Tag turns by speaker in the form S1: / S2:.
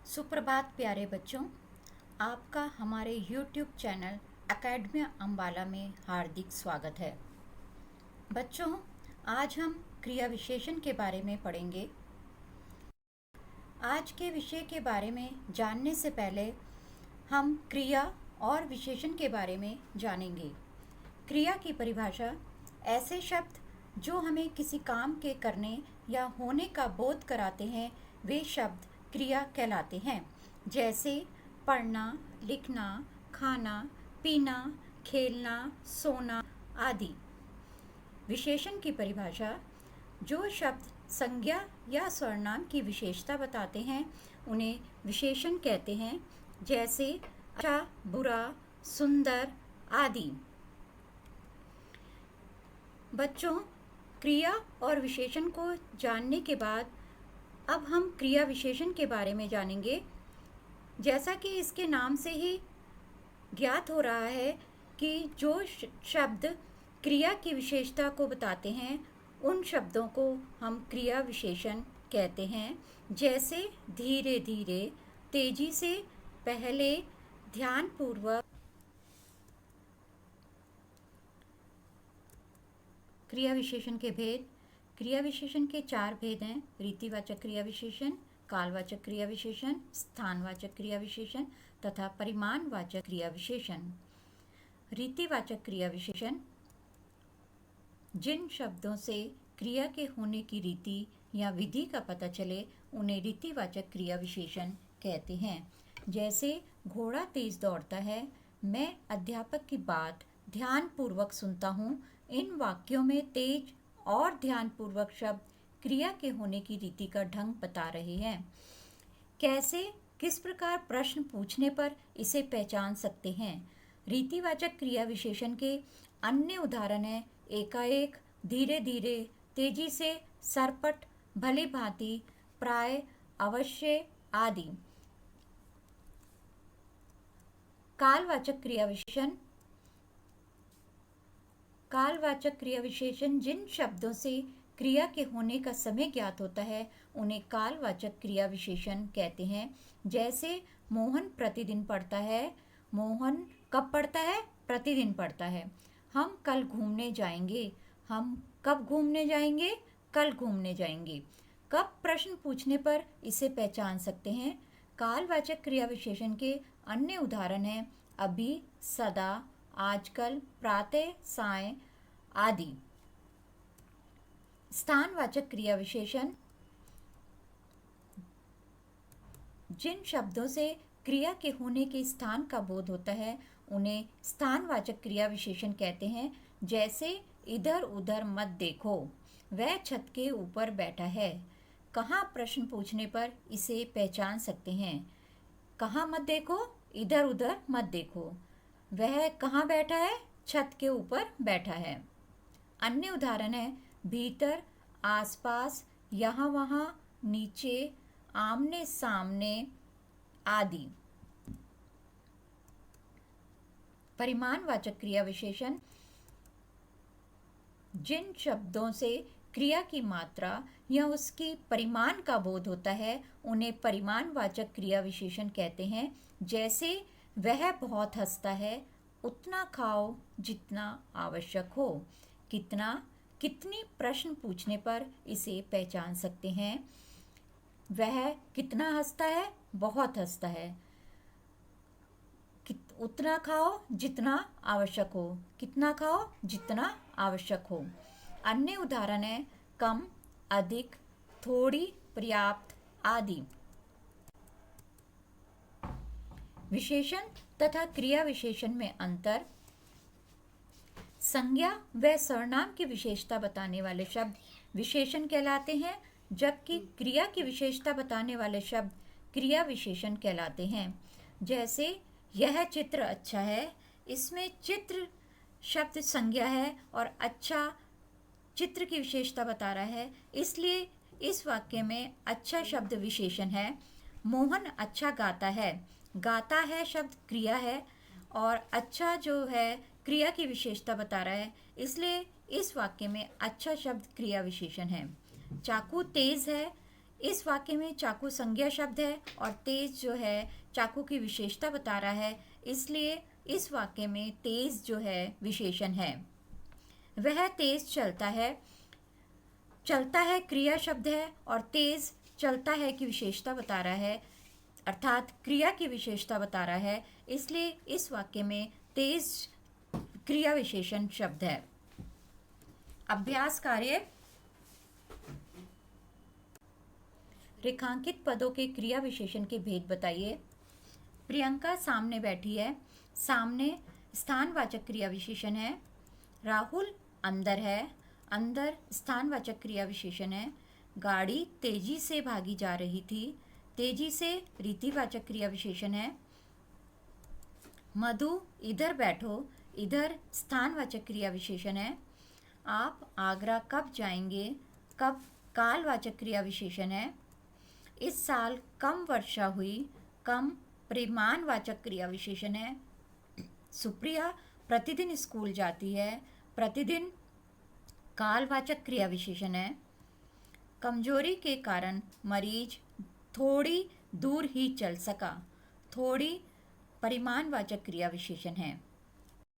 S1: सुप्रभात प्यारे बच्चों, आपका हमारे YouTube चैनल एकेडमी अम्बाला में हार्दिक स्वागत है। बच्चों, आज हम क्रिया विशेषण के बारे में पढ़ेंगे। आज के विषय के बारे में जानने से पहले हम क्रिया और विशेषण के बारे में जानेंगे। क्रिया की परिभाषा: ऐसे शब्द जो हमें किसी काम के करने या होने का बोध कराते हैं, वे शब्द क्रिया कहलाते हैं। जैसे पढ़ना, लिखना, खाना, पीना, खेलना, सोना आदि। विशेषण की परिभाषा: जो शब्द संज्ञा या सर्वनाम की विशेषता बताते हैं, उन्हें विशेषण कहते हैं। जैसे अच्छा, बुरा, सुंदर आदि। बच्चों, क्रिया और विशेषण को जानने के बाद अब हम क्रिया विशेषण के बारे में जानेंगे। जैसा कि इसके नाम से ही ज्ञात हो रहा है कि जो शब्द क्रिया की विशेषता को बताते हैं, उन शब्दों को हम क्रिया विशेषण कहते हैं। जैसे धीरे धीरे, तेजी से, पहले, ध्यानपूर्वक। क्रिया विशेषण के भेद: क्रिया विशेषण के 4 भेद हैं: रीतिवाचक क्रिया विशेषण, कालवाचक क्रिया विशेषण, स्थानवाचक क्रिया विशेषण तथा परिमाणवाचक क्रिया विशेषण। रीतिवाचक क्रिया विशेषण: जिन शब्दों से क्रिया के होने की रीति या विधि का पता चले, उन्हें रीतिवाचक क्रिया विशेषण कहते हैं। जैसे घोड़ा तेज दौड़ता है, मैं अध्यापक की बात ध्यानपूर्वक सुनता हूँ। इन वाक्यों में तेज और ध्यानपूर्वक शब्द क्रिया के होने की रीति का ढंग बता रहे हैं। कैसे, किस प्रकार प्रश्न पूछने पर इसे पहचान सकते हैं। रीतिवाचक क्रिया विशेषण के अन्य उदाहरण हैं: एकाएक, धीरे धीरे, तेजी से, सरपट, भली भांति, प्राय, अवश्य आदि। कालवाचक क्रिया विशेषण: कालवाचक क्रिया विशेषण जिन शब्दों से क्रिया के होने का समय ज्ञात होता है, उन्हें कालवाचक क्रिया विशेषण कहते हैं। जैसे मोहन प्रतिदिन पढ़ता है। मोहन कब पढ़ता है? प्रतिदिन पढ़ता है। हम कल घूमने जाएंगे। हम कब घूमने जाएंगे? कल घूमने जाएंगे। कब प्रश्न पूछने पर इसे पहचान सकते हैं। कालवाचक क्रिया विशेषण के अन्य उदाहरण हैं: अभी, सदा, आजकल, प्रातः, साय आदि। स्थानवाचक क्रिया विशेषण: जिन शब्दों से क्रिया के होने के स्थान का बोध होता है, उन्हें स्थानवाचक क्रिया विशेषण कहते हैं। जैसे इधर उधर मत देखो, वह छत के ऊपर बैठा है। कहाँ प्रश्न पूछने पर इसे पहचान सकते हैं। कहाँ मत देखो? इधर उधर मत देखो। वह कहाँ बैठा है? छत के ऊपर बैठा है। अन्य उदाहरण है: भीतर, आसपास, यहाँ वहाँ, नीचे, आमने सामने आदि। परिमाणवाचक क्रिया विशेषण: जिन शब्दों से क्रिया की मात्रा या उसकी परिमाण का बोध होता है, उन्हें परिमाणवाचक क्रिया विशेषण कहते हैं। जैसे वह बहुत हंसता है। उतना खाओ जितना आवश्यक हो। कितना, कितनी प्रश्न पूछने पर इसे पहचान सकते हैं। वह कितना हंसता है? बहुत हंसता है। उतना खाओ जितना आवश्यक हो। कितना खाओ? जितना आवश्यक हो। अन्य उदाहरण है: कम, अधिक, थोड़ी, पर्याप्त आदि। विशेषण तथा क्रिया विशेषण में अंतर: संज्ञा व सर्वनाम की विशेषता बताने वाले शब्द विशेषण कहलाते हैं, जबकि क्रिया की विशेषता बताने वाले शब्द क्रिया विशेषण कहलाते हैं। जैसे यह चित्र अच्छा है। इसमें चित्र शब्द संज्ञा है और अच्छा चित्र की विशेषता बता रहा है, इसलिए इस वाक्य में अच्छा शब्द विशेषण है। मोहन अच्छा गाता है। गाता है शब्द क्रिया है और अच्छा जो है क्रिया की विशेषता बता रहा है, इसलिए इस वाक्य में अच्छा शब्द क्रिया विशेषण है। चाकू तेज है। इस वाक्य में चाकू संज्ञा शब्द है और तेज जो है चाकू की विशेषता बता रहा है, इसलिए इस वाक्य में तेज जो है विशेषण है। वह तेज चलता है, चलता है क्रिया शब्द है और तेज चलता है की विशेषता बता रहा है, अर्थात क्रिया की विशेषता बता रहा है, इसलिए इस वाक्य में तेज क्रिया विशेषण शब्द है। अभ्यास कार्य, रेखांकित पदों के क्रिया विशेषण के भेद बताइए। प्रियंका सामने बैठी है, सामने स्थानवाचक क्रिया विशेषण है। राहुल अंदर है, अंदर स्थानवाचक क्रिया विशेषण है। गाड़ी तेजी से भागी जा रही थी, तेजी से रीतिवाचक क्रिया विशेषण है। मधु इधर बैठो, इधर स्थानवाचक क्रिया विशेषण है। आप आगरा कब जाएंगे, कब कालवाचक क्रिया विशेषण है। इस साल कम वर्षा हुई, कम परिमाणवाचक क्रिया विशेषण है। सुप्रिया प्रतिदिन स्कूल जाती है, प्रतिदिन कालवाचक क्रिया विशेषण है। कमजोरी के कारण मरीज थोड़ी दूर ही चल सका, थोड़ी परिमाणवाचक क्रिया विशेषण है।